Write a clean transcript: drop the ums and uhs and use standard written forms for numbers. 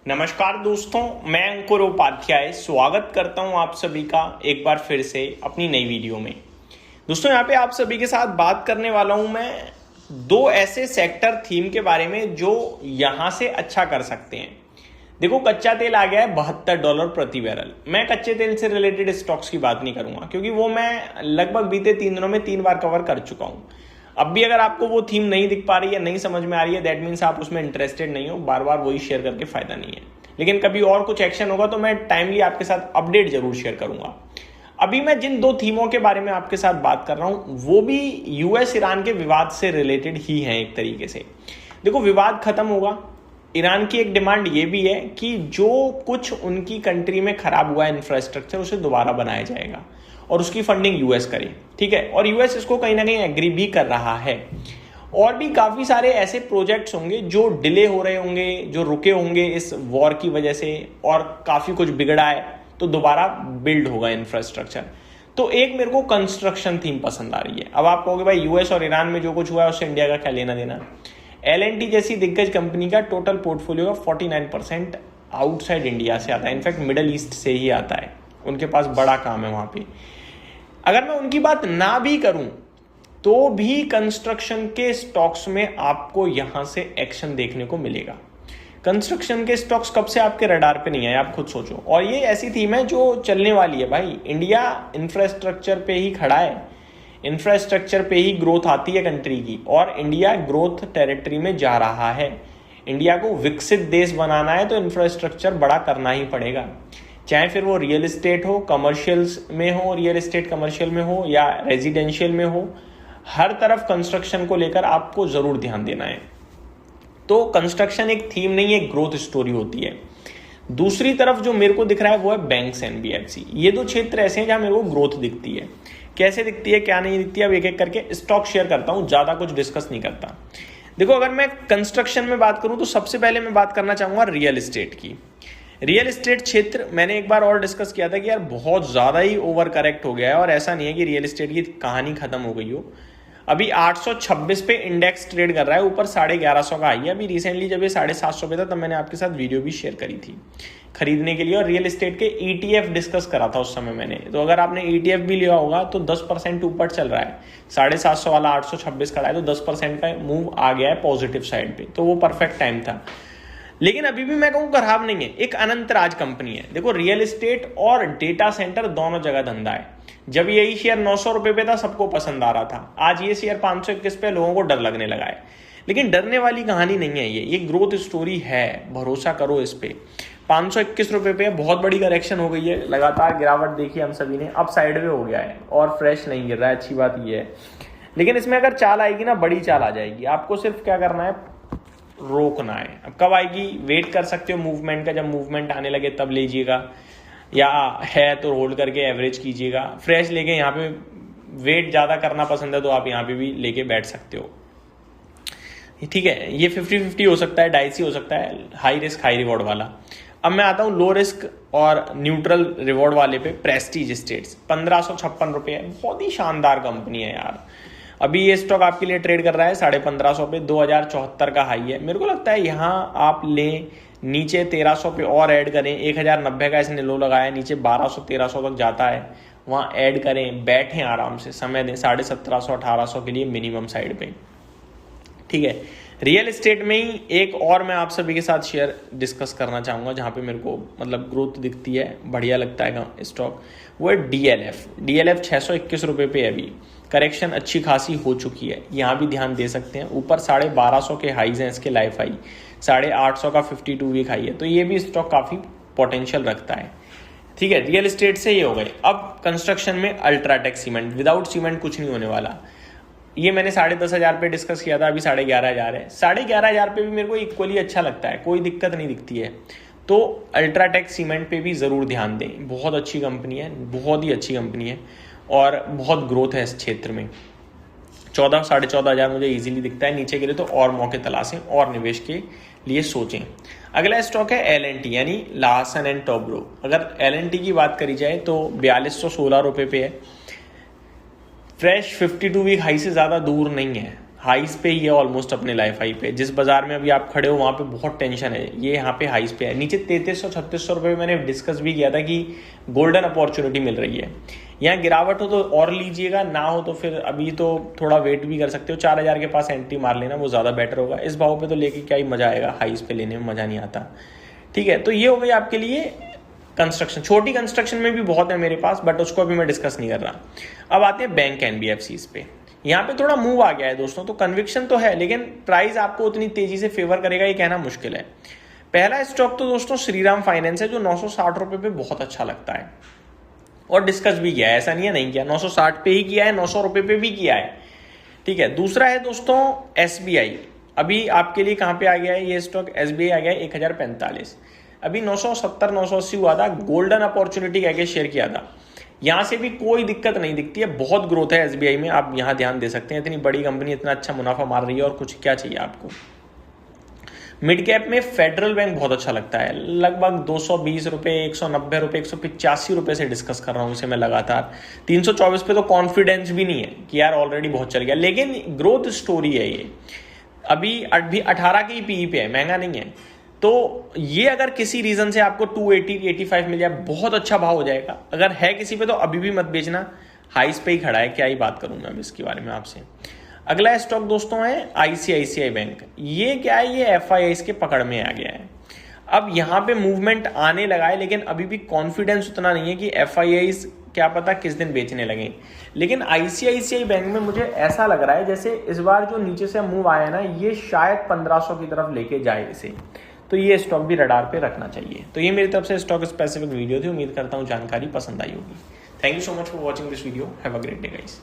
नमस्कार दोस्तों, मैं अंकुर उपाध्याय स्वागत करता हूं आप सभी का एक बार फिर से अपनी नई वीडियो में। दोस्तों, यहाँ पे आप सभी के साथ बात करने वाला हूं मैं दो ऐसे सेक्टर थीम के बारे में जो यहां से अच्छा कर सकते हैं। देखो, कच्चा तेल आ गया है $72 प्रति बैरल। मैं कच्चे तेल से रिलेटेड स्टॉक्स की बात नहीं करूंगा क्योंकि वो मैं लगभग बीते 3 दिनों में 3 बार कवर कर चुका हूं। अब भी अगर आपको वो थीम नहीं दिख पा रही है, नहीं समझ में आ रही है, दैट मीन्स आप उसमें इंटरेस्टेड नहीं हो। बार बार वही शेयर करके फायदा नहीं है। लेकिन कभी और कुछ एक्शन होगा तो मैं टाइमली आपके साथ अपडेट जरूर शेयर करूंगा। अभी मैं जिन दो थीमों के बारे में आपके साथ बात कर रहा हूं वो भी यूएस ईरान के विवाद से रिलेटेड ही हैं एक तरीके से। देखो, विवाद खत्म होगा। ईरान की एक डिमांड ये भी है कि जो कुछ उनकी कंट्री में खराब हुआ है इंफ्रास्ट्रक्चर, उसे दोबारा बनाया जाएगा और उसकी फंडिंग यूएस करे। ठीक है, और यूएस इसको कहीं ना कहीं एग्री भी कर रहा है। और भी काफी सारे ऐसे प्रोजेक्ट्स होंगे जो डिले हो रहे होंगे, जो रुके होंगे इस वॉर की वजह से, और काफी कुछ बिगड़ा है तो दोबारा बिल्ड होगा इंफ्रास्ट्रक्चर। तो एक मेरे को कंस्ट्रक्शन थीम पसंद आ रही है। अब आप कहोगे भाई यूएस और ईरान में जो कुछ हुआ है उससे इंडिया का क्या लेना देना। L&T जैसी दिग्गज कंपनी का टोटल पोर्टफोलियो का 49% आउटसाइड इंडिया से आता है। इनफैक्ट मिडल ईस्ट से ही आता है। उनके पास बड़ा काम है वहां पे। अगर मैं उनकी बात ना भी करूं तो भी कंस्ट्रक्शन के स्टॉक्स में आपको यहां से एक्शन देखने को मिलेगा। कंस्ट्रक्शन के स्टॉक्स कब से आपके रडार पे नहीं आए, आप खुद सोचो। और ये ऐसी थीम है जो चलने वाली है भाई। इंडिया इंफ्रास्ट्रक्चर पे ही खड़ा है, इंफ्रास्ट्रक्चर पे ही ग्रोथ आती है कंट्री की, और इंडिया ग्रोथ टेरिटरी में जा रहा है। इंडिया को विकसित देश बनाना है तो इंफ्रास्ट्रक्चर बड़ा करना ही पड़ेगा। चाहे फिर वो रियल एस्टेट हो, कमर्शियल्स में हो, रियल एस्टेट कमर्शियल में हो या रेजिडेंशियल में हो, हर तरफ कंस्ट्रक्शन को लेकर आपको जरूर ध्यान देना है। तो कंस्ट्रक्शन एक थीम नहीं, एक ग्रोथ स्टोरी होती है। दूसरी तरफ जो मेरे को दिख रहा है वो है बैंक्स, एनबीएफसी। ये दो क्षेत्र ऐसे हैं जहां मेरे को ग्रोथ दिखती है। कैसे दिखती है, क्या नहीं दिखती है, अब एक एक करके स्टॉक शेयर करता हूं, ज्यादा कुछ डिस्कस नहीं करता। देखो, अगर मैं कंस्ट्रक्शन में बात करूं तो सबसे पहले मैं बात करना चाहूंगा रियल एस्टेट की। रियल एस्टेट क्षेत्र मैंने एक बार और डिस्कस किया था कि यार बहुत ज्यादा ही ओवर करेक्ट हो गया है, और ऐसा नहीं है कि रियल एस्टेट की कहानी खत्म हो गई हो। अभी 826 पे इंडेक्स ट्रेड कर रहा है, ऊपर 1150 का आई है। अभी रिसेंटली जब ये 750 पे था तब मैंने आपके साथ वीडियो भी शेयर करी थी खरीदने के लिए, और रियल एस्टेट के ईटीएफ डिस्कस करा था उस समय मैंने। तो अगर आपने ईटीएफ भी लिया होगा तो 10% ऊपर चल रहा है। 750 वाला 826 खड़ा है तो 10% का मूव आ गया है पॉजिटिव साइड पे, तो वो परफेक्ट टाइम था। लेकिन अभी भी मैं कहूँ खराब नहीं है। एक अनंतराज कंपनी है। देखो, रियल एस्टेट और डेटा सेंटर दोनों जगह धंधा है। जब यही शेयर 900 रुपए पे था सबको पसंद आ रहा था, आज ये शेयर 521 पे, लोगों को डर लगने लगा है। लेकिन डरने वाली कहानी नहीं है ये ग्रोथ स्टोरी है, भरोसा करो इस पे। 521 रुपए पे बहुत बड़ी करेक्शन हो गई है, लगातार गिरावट देखी हम सभी ने, अब साइडवे हो गया है और फ्रेश नहीं गिर रहा है, अच्छी बात ये है। लेकिन इसमें अगर चाल आएगी ना, बड़ी चाल आ जाएगी। आपको सिर्फ क्या करना है, रोकना है। अब कब आएगी, वेट कर सकते हो मूवमेंट का, जब मूवमेंट आने लगे तब लीजिएगा, या है तो होल्ड करके एवरेज कीजिएगा। फ्रेश लेके यहाँ पे वेट ज्यादा करना पसंद है तो आप यहाँ पे भी लेके बैठ सकते हो। ठीक है, ये 50-50 हो सकता है, डाइसी हो सकता है, हाई रिस्क हाई रिवॉर्ड वाला। अब मैं आता हूँ लो रिस्क और न्यूट्रल रिवॉर्ड वाले पे। प्रेस्टीज एस्टेट्स 1556 रुपये है, बहुत ही शानदार कंपनी है यार। अभी ये स्टॉक आपके लिए ट्रेड कर रहा है 1550 पे, 2074 का हाई है। मेरे को लगता है यहाँ आप लें, नीचे 1300 पे और ऐड करें। 1090 का इसने लो लगाया है, नीचे 1200-1300 तक जाता है, वहाँ ऐड करें, बैठें आराम से, समय दें। 1750-1800 के लिए मिनिमम साइड पे। ठीक है, रियल एस्टेट में ही एक और मैं आप सभी के साथ शेयर डिस्कस करना चाहूँगा जहाँ पे मेरे को मतलब ग्रोथ दिखती है, बढ़िया लगता है स्टॉक, वो है डीएलएफ 621 रुपये पे अभी करेक्शन अच्छी खासी हो चुकी है। यहाँ भी ध्यान दे सकते हैं। ऊपर 1250 के हाईज हैं इसके, लाइफ हाई 850 का 52 वीक हाई है, तो ये भी स्टॉक काफ़ी पोटेंशियल रखता है। ठीक है, रियल एस्टेट से ये हो गए। अब कंस्ट्रक्शन में अल्ट्राटेक सीमेंट, विदाउट सीमेंट कुछ नहीं होने वाला। ये मैंने 10,500 पे डिस्कस किया था, अभी 11,500 है। 11,500 पे भी मेरे को इक्वली अच्छा लगता है, कोई दिक्कत नहीं दिखती है। तो अल्ट्राटेक सीमेंट पे भी ज़रूर ध्यान दें, बहुत अच्छी कंपनी है, बहुत ही अच्छी कंपनी है और बहुत ग्रोथ है इस क्षेत्र में। 14,000-14,500 मुझे इजीली दिखता है। नीचे के लिए तो और मौके तलाशें और निवेश के लिए सोचें। अगला स्टॉक है L&T यानी लार्सन एंड टोब्रो। अगर L&T की बात करी जाए तो 4216 रुपये पे है। फ्रेश 52 वीक हाई से ज़्यादा दूर नहीं है। हाइस पे ही है ऑलमोस्ट, अपने लाइफ हाई पे। जिस बाजार में अभी आप खड़े हो वहाँ पे बहुत टेंशन है, ये यहाँ पे हाइस पे है। नीचे 3300-3600 रुपये मैंने डिस्कस भी किया था कि गोल्डन अपॉर्चुनिटी मिल रही है। यहाँ गिरावट हो तो और लीजिएगा, ना हो तो फिर अभी तो थोड़ा वेट भी कर सकते हो। 4000 के पास एंट्री मार लेना, वो ज़्यादा बेटर होगा। इस भाव पे तो लेके क्या ही मज़ा आएगा, हाइस पे लेने में मज़ा नहीं आता। ठीक है, तो ये हो गई आपके लिए कंस्ट्रक्शन। छोटी कंस्ट्रक्शन में भी बहुत है मेरे पास, बट उसको अभी मैं डिस्कस नहीं कर रहा। अब आते हैं बैंक NBFCs पे। यहाँ पे थोड़ा मूव आ गया है दोस्तों, तो कन्विक्शन तो है, लेकिन प्राइस आपको उतनी तेजी से फेवर करेगा ये कहना मुश्किल है। पहला स्टॉक तो दोस्तों श्रीराम फाइनेंस है, जो 960 रुपये पे बहुत अच्छा लगता है और डिस्कस भी किया है, ऐसा नहीं है नहीं किया। 960 पे ही किया है, 900 रुपये पे भी किया है। ठीक है, दूसरा है दोस्तों SBI। अभी आपके लिए कहाँ पे आ गया है ये स्टॉक? SBI आ गया है 1045। अभी 970-980 हुआ था, गोल्डन अपॉर्चुनिटी कह के शेयर किया था। यहाँ से भी कोई दिक्कत नहीं दिखती है, बहुत ग्रोथ है SBI में, आप यहाँ ध्यान दे सकते हैं। इतनी बड़ी कंपनी इतना अच्छा मुनाफा मार रही है, और कुछ क्या चाहिए आपको। मिड कैप में फेडरल बैंक बहुत अच्छा लगता है, लगभग 220 रुपये, 190 रुपये, 185 रुपये से डिस्कस कर रहा हूँ उसे मैं लगातार। 324 पे तो कॉन्फिडेंस भी नहीं है कि यार ऑलरेडी बहुत चल गया, लेकिन ग्रोथ स्टोरी है ये। अभी 18 की पीई पे है, महंगा नहीं है। तो ये अगर किसी रीजन से आपको 280-85 मिल जाए, बहुत अच्छा भाव हो जाएगा। अगर है किसी पे तो अभी भी मत बेचना, हाइस पे ही खड़ा है, क्या ही बात करूं मैं अब इसके बारे में आपसे। अगला स्टॉक दोस्तों है ICICI बैंक। ये क्या है, ये FIIs के पकड़ में आ गया है। अब यहाँ पे मूवमेंट आने लगा है, लेकिन अभी भी कॉन्फिडेंस उतना नहीं है कि FIIs क्या पता किस दिन बेचने लगे। लेकिन ICICI बैंक में मुझे ऐसा लग रहा है जैसे इस बार जो नीचे से मूव आया ना, ये शायद 1500 की तरफ लेके जाए इसे, तो ये स्टॉक भी रडार पे रखना चाहिए। तो ये मेरी तरफ से स्टॉक स्पेसिफिक वीडियो थी, उम्मीद करता हूँ जानकारी पसंद आई होगी। Thank you so much for watching this video, have a great day guys.